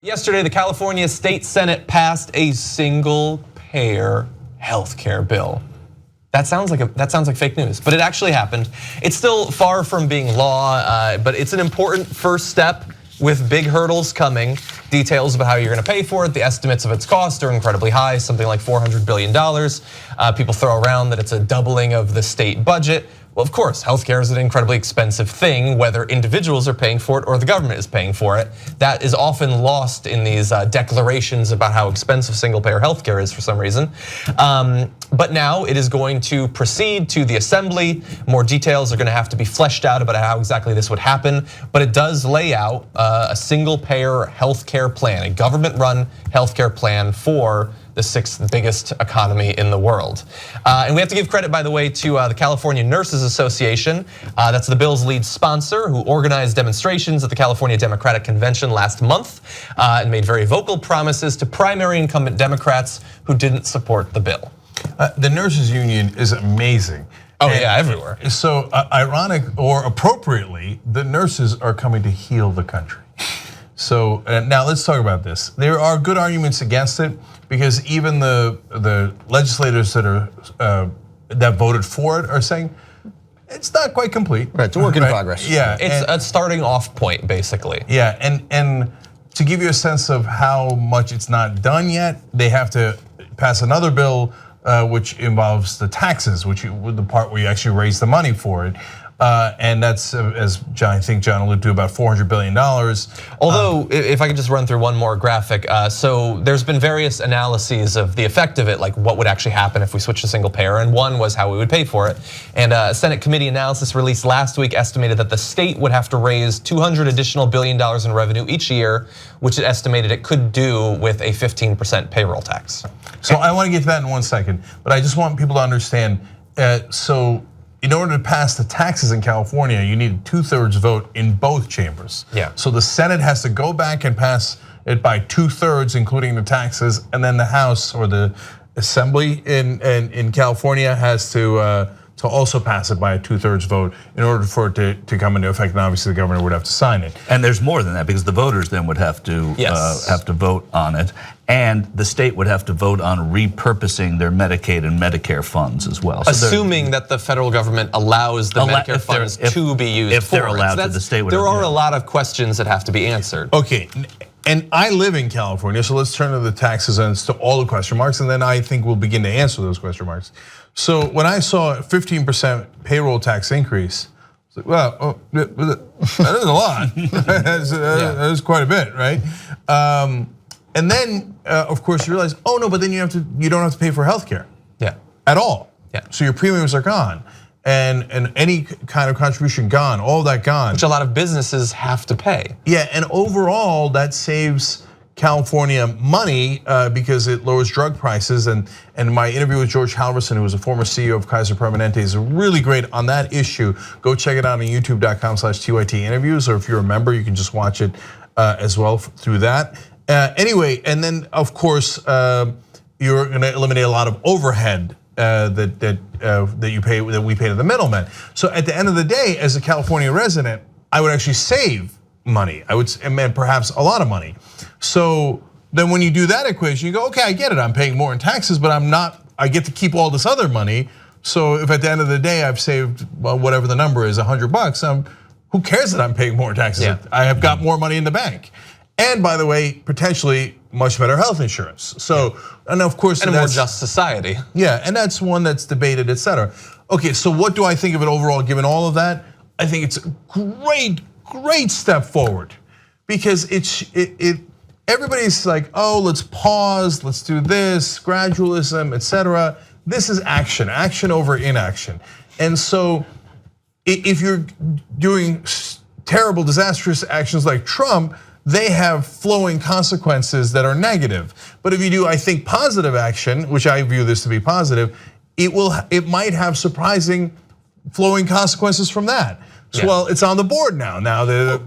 Yesterday, the California State Senate passed a single-payer healthcare bill. That sounds like fake news, but it actually happened. It's still far from being law, but it's an important first step with big hurdles coming. Details about how you're gonna pay for it, the estimates of its cost are incredibly high, something like $400 billion. People throw around that it's a doubling of the state budget. Well, of course, healthcare is an incredibly expensive thing, whether individuals are paying for it or the government is paying for it. That is often lost in these declarations about how expensive single-payer healthcare is for some reason. But now it is going to proceed to the assembly. More details are gonna have to be fleshed out about how exactly this would happen. But it does lay out a single-payer healthcare plan, a government-run healthcare plan for the sixth biggest economy in the world. And we have to give credit, by the way, to the California Nurses Association. That's the bill's lead sponsor, who organized demonstrations at the California Democratic Convention last month and made very vocal promises to primary incumbent Democrats who didn't support the bill. The nurses union is amazing. Oh yeah, everywhere. So ironic or appropriately, the nurses are coming to heal the country. So now let's talk about this. There are good arguments against it because even the legislators that voted for it are saying it's not quite complete. Right, it's a work in progress. Yeah, it's a starting off point basically. Yeah, and to give you a sense of how much it's not done yet, they have to pass another bill which involves the taxes, the part where you actually raise the money for it. And that's, as I think John alluded to, about $400 billion. Although, if I could just run through one more graphic. So there's been various analyses of the effect of it, like what would actually happen if we switch to single payer, and one was how we would pay for it. And a Senate committee analysis released last week estimated that the state would have to raise $200 additional billion in revenue each year, which it estimated it could do with a 15% payroll tax. So I want to get to that in 1 second, but I just want people to understand, so in order to pass the taxes in California, you need a 2/3 vote in both chambers. Yeah. So the Senate has to go back and pass it by 2/3, including the taxes, and then the House or the Assembly in California has to also pass it by a 2/3 vote in order for it to come into effect. And obviously, the governor would have to sign it. And there's more than that because the voters then would have to vote on it, and the state would have to vote on repurposing their Medicaid and Medicare funds as well. So assuming that the federal government allows the Medicare funds to be used if they're allowed to, the state would. There are a lot of questions that have to be answered. Okay. And I live in California, so let's turn to the taxes and to all the question marks, and then I think we'll begin to answer those question marks. So when I saw a 15% payroll tax increase, I was like, well, that is a lot. That is quite a bit, right? And then, of course, you realize, oh no, but then you don't have to pay for healthcare. Yeah. At all. Yeah. So your premiums are gone. And any kind of contribution gone, all that gone. Which a lot of businesses have to pay. Yeah, and overall that saves California money because it lowers drug prices. And my interview with George Halverson, who was a former CEO of Kaiser Permanente, is really great on that issue. Go check it out on youtube.com/TYT interviews, or if you're a member, you can just watch it as well through that. Anyway, and then of course you're going to eliminate a lot of overhead that we pay to the middlemen. So at the end of the day, as a California resident, I would actually save money. And perhaps a lot of money. So then when you do that equation, you go, okay, I get it. I'm paying more in taxes, but I get to keep all this other money. So if at the end of the day I've saved, well, whatever the number is, $100, who cares that I'm paying more taxes? Yeah. I have got more money in the bank. And by the way, potentially much better health insurance. So, and of course, and a more just society. Yeah, and that's one that's debated, et cetera. Okay, so what do I think of it overall, given all of that? I think it's a great step forward because everybody's like, oh, let's pause, let's do this, gradualism, et cetera. This is action over inaction. And so if you're doing terrible, disastrous actions like Trump, they have flowing consequences that are negative. But if you do, I think, positive action, which I view this to be positive, it might have surprising flowing consequences from that. So, well, it's on the board now. Now the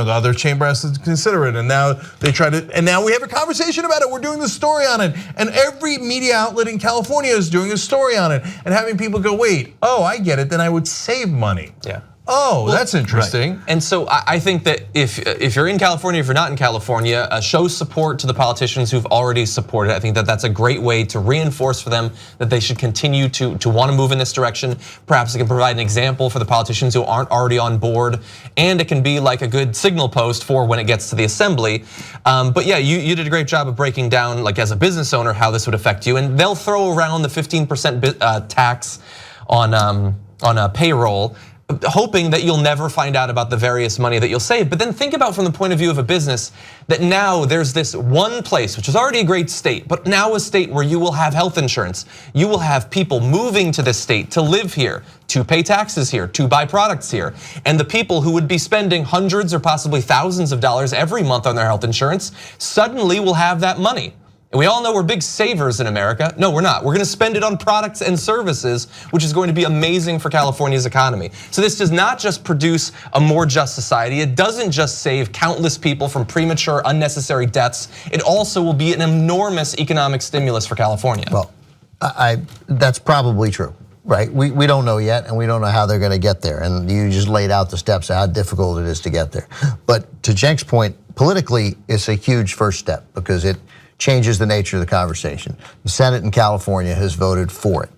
other chamber has to consider it, and now and now we have a conversation about it. We're doing the story on it, and every media outlet in California is doing a story on it, and having people go, wait, oh, I get it. Then I would save money. Yeah. Oh, that's interesting. Right. And so I think that if you're in California, if you're not in California, show support to the politicians who've already supported it. I think that that's a great way to reinforce for them that they should continue to want to move in this direction. Perhaps it can provide an example for the politicians who aren't already on board, and it can be like a good signal post for when it gets to the assembly. But yeah, you did a great job of breaking down, like as a business owner, how this would affect you. And they'll throw around the 15% tax on a payroll, hoping that you'll never find out about the various money that you'll save. But then think about from the point of view of a business that now there's this one place, which is already a great state, but now a state where you will have health insurance. You will have people moving to this state to live here, to pay taxes here, to buy products here. And the people who would be spending hundreds or possibly thousands of dollars every month on their health insurance suddenly will have that money. And we all know we're big savers in America. No, we're not. We're gonna spend it on products and services, which is going to be amazing for California's economy. So this does not just produce a more just society. It doesn't just save countless people from premature, unnecessary deaths. It also will be an enormous economic stimulus for California. Well, that's probably true, right? We don't know yet, and we don't know how they're gonna get there. And you just laid out the steps of how difficult it is to get there. But to Cenk's point, politically, it's a huge first step because it changes the nature of the conversation. The Senate in California has voted for it.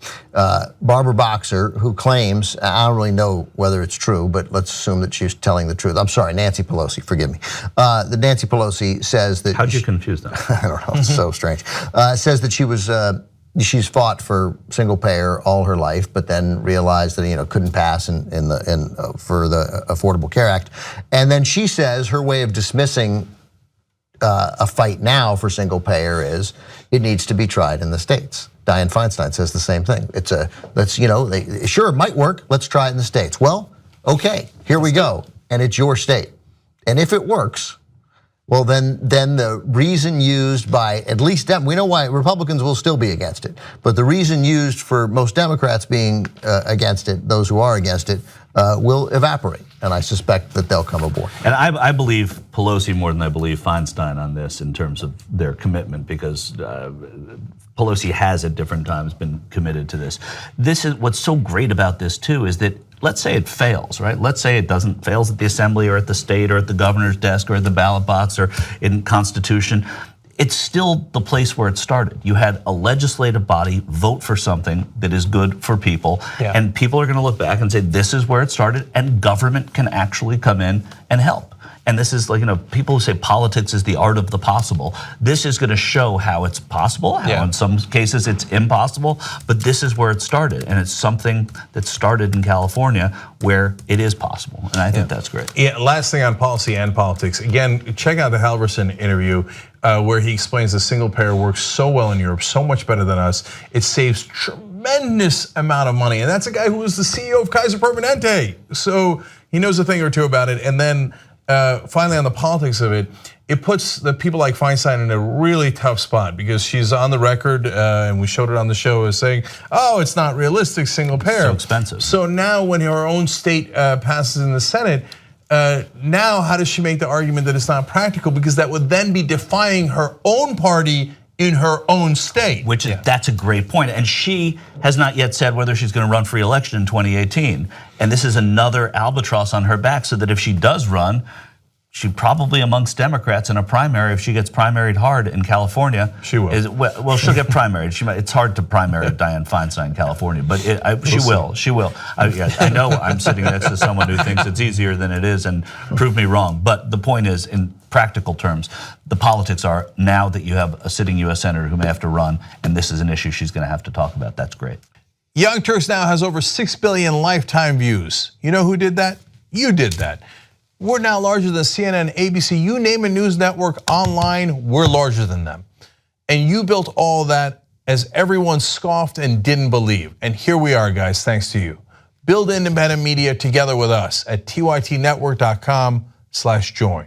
Barbara Boxer, who claims, I don't really know whether it's true, but let's assume that she's telling the truth. I'm sorry, Nancy Pelosi, forgive me. The Nancy Pelosi says that— How'd you confuse that? I don't know, it's so strange. Says that she's fought for single payer all her life, but then realized that couldn't pass for the Affordable Care Act. And then she says her way of dismissing a fight now for single payer is it needs to be tried in the states. Dianne Feinstein says the same thing. Sure, it might work. Let's try it in the states. Well, okay, here we go, and it's your state. And if it works, well, then the reason used by at least we know why Republicans will still be against it, but the reason used for most Democrats being against it, those who are against it, will evaporate, and I suspect that they'll come aboard. And I believe Pelosi more than I believe Feinstein on this in terms of their commitment, because Pelosi has at different times been committed to this. This is what's so great about this too, is that let's say it fails, right? Let's say it fails at the assembly or at the state or at the governor's desk or at the ballot box or in Constitution. It's still the place where it started. You had a legislative body vote for something that is good for people, and people are gonna look back and say, this is where it started, and government can actually come in and help. And this is like, people who say politics is the art of the possible. This is gonna show how it's possible, how in some cases it's impossible, but this is where it started. And it's something that started in California where it is possible. And I think that's great. Yeah, last thing on policy and politics. Again, check out the Halverson interview where he explains the single payer works so well in Europe, so much better than us. It saves tremendous amount of money. And that's a guy who was the CEO of Kaiser Permanente. So he knows a thing or two about it. And then finally on the politics of it, it puts the people like Feinstein in a really tough spot because she's on the record, and we showed it on the show, as saying, oh, it's not realistic, single payer. So expensive. So now when her own state passes in the Senate, now how does she make the argument that it's not practical? Because that would then be defying her own party in her own state. That's a great point. And she has not yet said whether she's gonna run for re-election in 2018. And this is another albatross on her back, so that if she does run, she probably amongst Democrats in a primary, if she gets primaried hard in California. She will. Well, she'll get primaried. It's hard to primary Dianne Feinstein in California, but she will. She will. I know I'm sitting next to someone who thinks it's easier than it is, and prove me wrong. But the point is, in practical terms, the politics are now that you have a sitting US Senator who may have to run, and this is an issue she's gonna have to talk about. That's great. Young Turks now has over 6 billion lifetime views. You know who did that? You did that. We're now larger than CNN, ABC, you name a news network online, we're larger than them. And you built all that as everyone scoffed and didn't believe. And here we are, guys, thanks to you. Build independent media together with us at tytnetwork.com/join.